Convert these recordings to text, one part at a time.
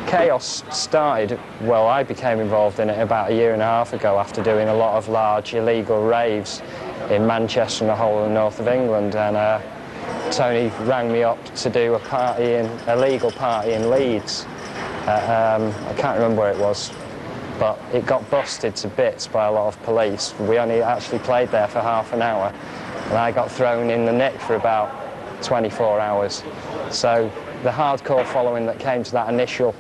Kaos started, well, I became involved in it about 1.5 years ago after doing a lot of large illegal raves in Manchester and the whole of the north of England, and Tony rang me up to do a legal party in Leeds. I can't remember where it was, but it got busted to bits by a lot of police. We only actually played there for half an hour, and I got thrown in the nick for about 24 hours. So the hardcore following that came to that initial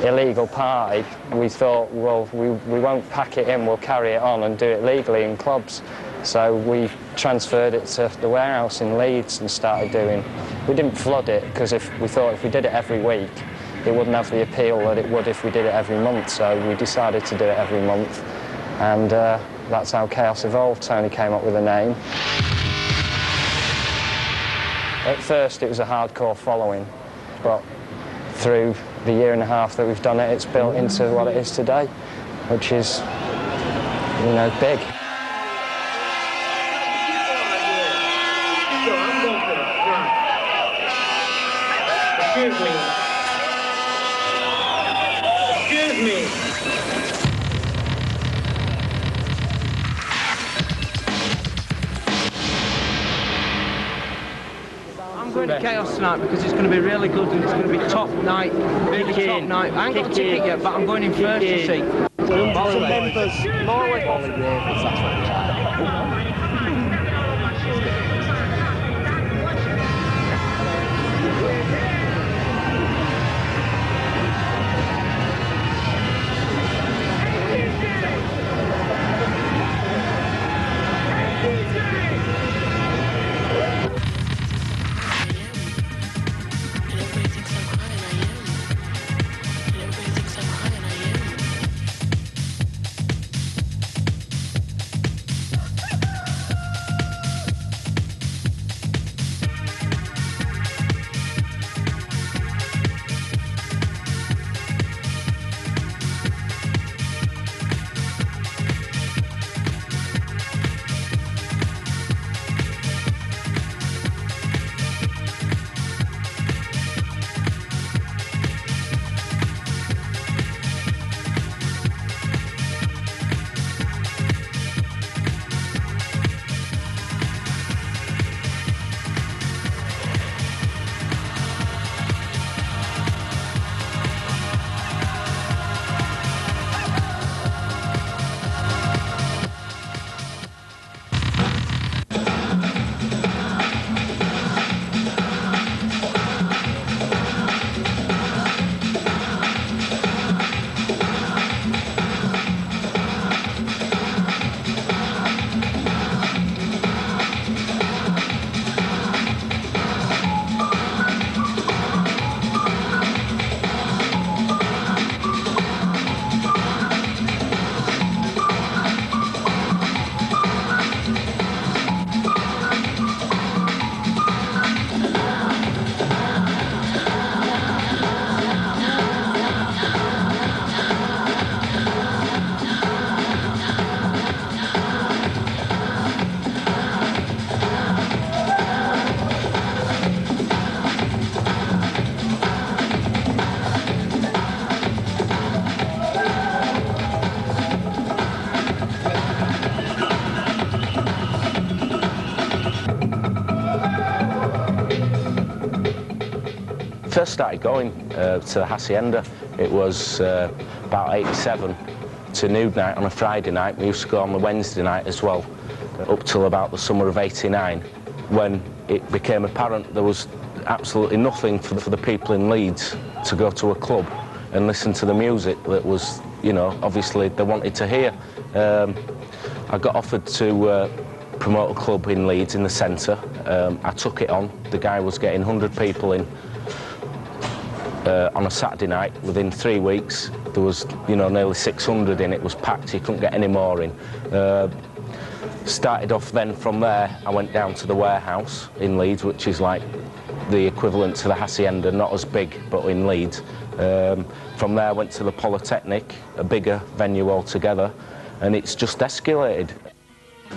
illegal party, we thought, well, we won't pack it in, we'll carry it on and do it legally in clubs. So we transferred it to the warehouse in Leeds and started doing. We didn't flood it because we thought if we did it every week, it wouldn't have the appeal that it would if we did it every month. So we decided to do it every month, and that's how Kaos evolved. Tony came up with a name. At first it was a hardcore following, but through the 1.5 years that we've done it, it's built into what it is today, which is, you know, big. Excuse me. Excuse me. I'm going to Kaos tonight because it's going to be really good and it's going to be top night, really top night. I ain't got a ticket yet, but I'm going in first to see. First started going to the Hacienda, it was about 87 to nude night on a Friday night. We used to go on the Wednesday night as well, up till about the summer of '89, when it became apparent there was absolutely nothing for the people in Leeds to go to a club and listen to the music that was, you know, obviously they wanted to hear. I got offered to promote a club in Leeds in the centre. I took it on. The guy was getting 100 people in on a Saturday night. Within 3 weeks there was, you know, nearly 600 in. It was packed, you couldn't get any more in. Started off then from there, I went down to the warehouse in Leeds, which is like the equivalent to the Hacienda, not as big, but in Leeds. From there I went to the Polytechnic, a bigger venue altogether, and it's just escalated.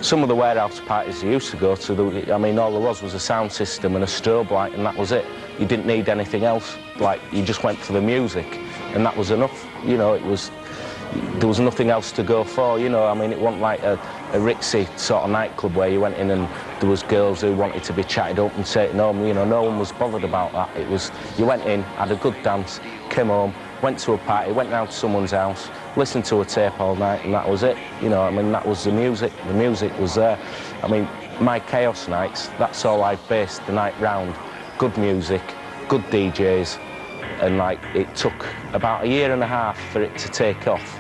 Some of the warehouse parties I used to go to, I mean, all there was a sound system and a strobe light, and that was it. You didn't need anything else. Like, you just went for the music. and that was enough. You know, there was nothing else to go for, you know. I mean, it wasn't like a ritzy sort of nightclub where you went in and there was girls who wanted to be chatted up and taken home. You know, no one was bothered about that. It was, you went in, had a good dance, came home, went to a party, went round to someone's house, listened to a tape all night, and that was it. You know, I mean, that was the music. The music was there. I mean, my Kaos nights, that's all I've based the night round. Good music, good DJs, and like, it took about 1.5 years for it to take off.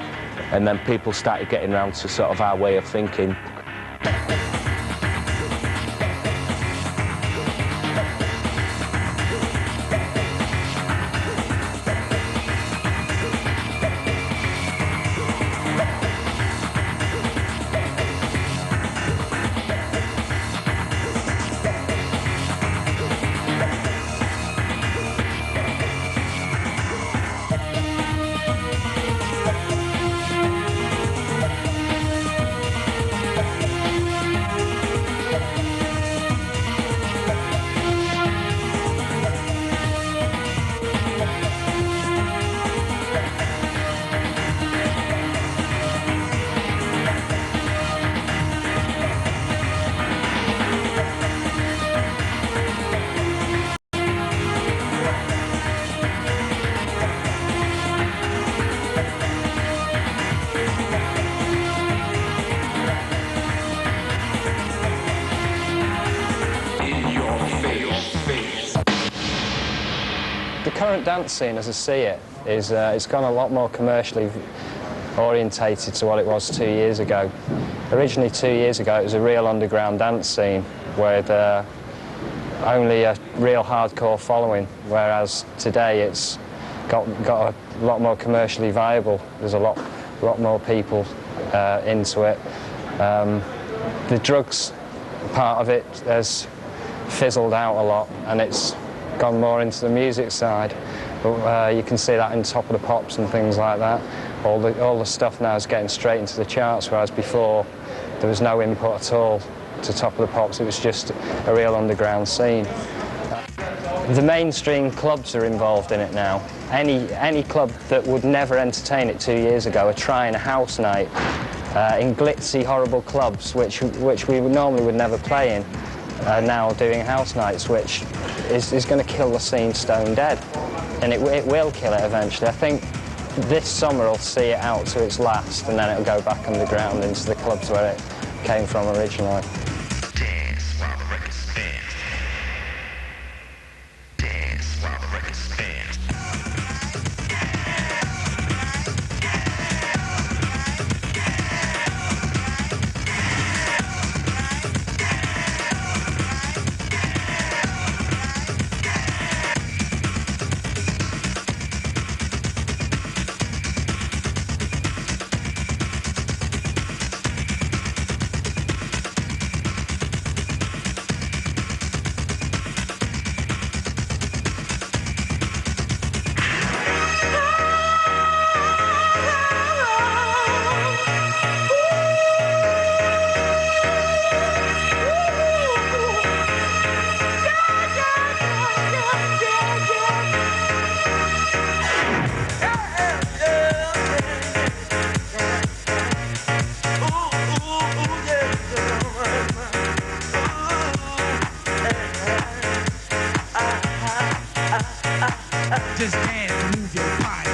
And then people started getting round to sort of our way of thinking. The current dance scene, as I see it, is it's gone a lot more commercially orientated to what it was 2 years ago. Originally 2 years ago it was a real underground dance scene with only a real hardcore following, whereas today it's got a lot more commercially viable. There's a lot more people into it. The drugs part of it has fizzled out a lot, and it's gone more into the music side. But, you can see that in Top of the Pops and things like that. All the stuff now is getting straight into the charts, whereas before there was no input at all to Top of the Pops. It was just a real underground scene. The mainstream clubs are involved in it now. Any club that would never entertain it 2 years ago are trying a house night in glitzy, horrible clubs, which we normally would never play in. Now doing house nights, which is going to kill the scene stone dead, and it will kill it eventually. I think this summer will see it out to its last, and then it'll go back underground into the clubs where it came from originally. Dance while the record spins. Dance while the record spins. Just dance and move your body.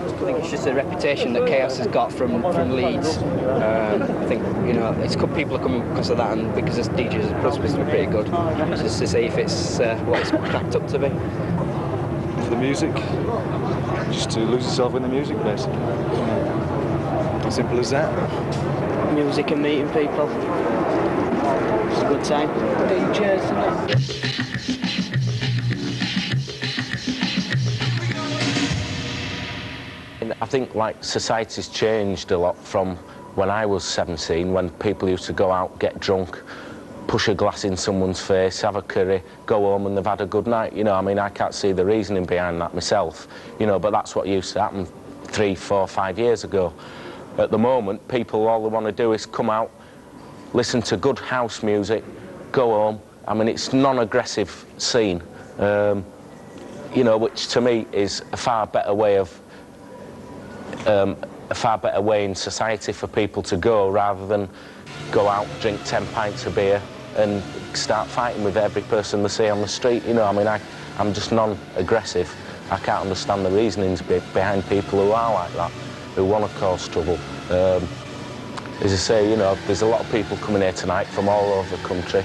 I think it's just a reputation that Kaos has got from Leeds. I think, you know, people are coming because of that, and because this DJs are supposed to be pretty good. Just to see if it's what it's cracked up to be. For the music, just to lose yourself in the music, basically. As simple as that. Music and meeting people. It's a good time. DJs and that. I think like society's changed a lot from when I was 17, when people used to go out, get drunk, push a glass in someone's face, have a curry, go home and they've had a good night. You know, I mean, I can't see the reasoning behind that myself, you know, but that's what used to happen 3, 4, 5 years ago. At the moment, people, all they want to do is come out, listen to good house music, go home. I mean, it's non-aggressive scene, you know, which to me is a far better way of, a far better way in society for people to go, rather than go out, drink 10 pints of beer and start fighting with every person they see on the street. You know, I mean, I'm just non-aggressive. I can't understand the reasonings behind people who are like that, who want to cause trouble. As I say, you know, there's a lot of people coming here tonight from all over the country,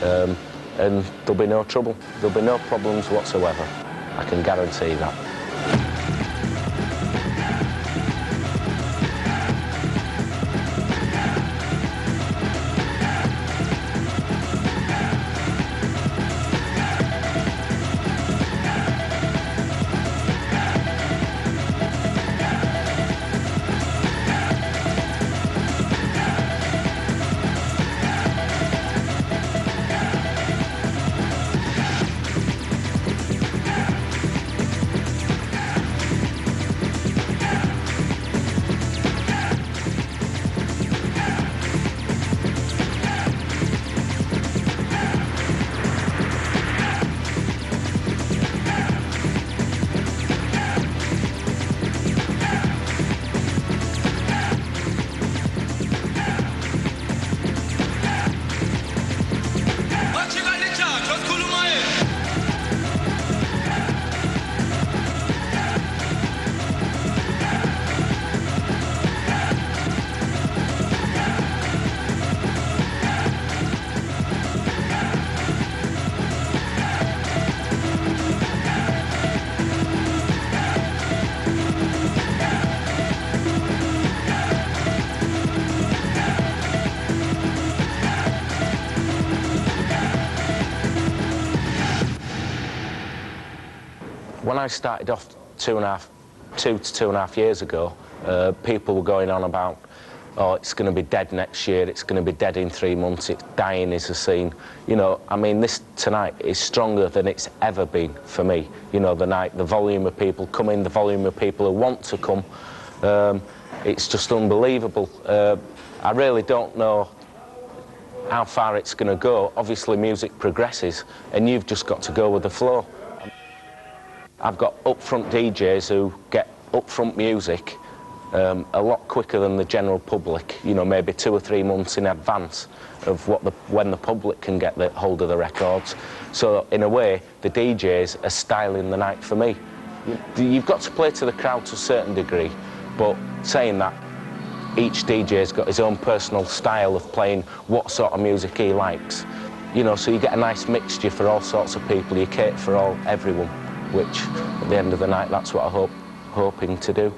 and there'll be no trouble. There'll be no problems whatsoever. I can guarantee that. When I started off 2 to 2.5 years ago, people were going on about, oh, it's going to be dead next year, it's going to be dead in 3 months, it's dying is a scene. You know, I mean, this tonight is stronger than it's ever been for me. You know, the night, the volume of people coming, the volume of people who want to come, it's just unbelievable. I really don't know how far it's going to go. Obviously, music progresses, and you've just got to go with the flow. I've got up-front DJs who get up-front music a lot quicker than the general public, you know, maybe 2 or 3 months in advance of when the public can get the hold of the records. So, in a way, the DJs are styling the night for me. You've got to play to the crowd to a certain degree, but saying that, each DJ's got his own personal style of playing what sort of music he likes. You know, so you get a nice mixture for all sorts of people, you cater for everyone, which, at the end of the night, that's what I'm hoping to do.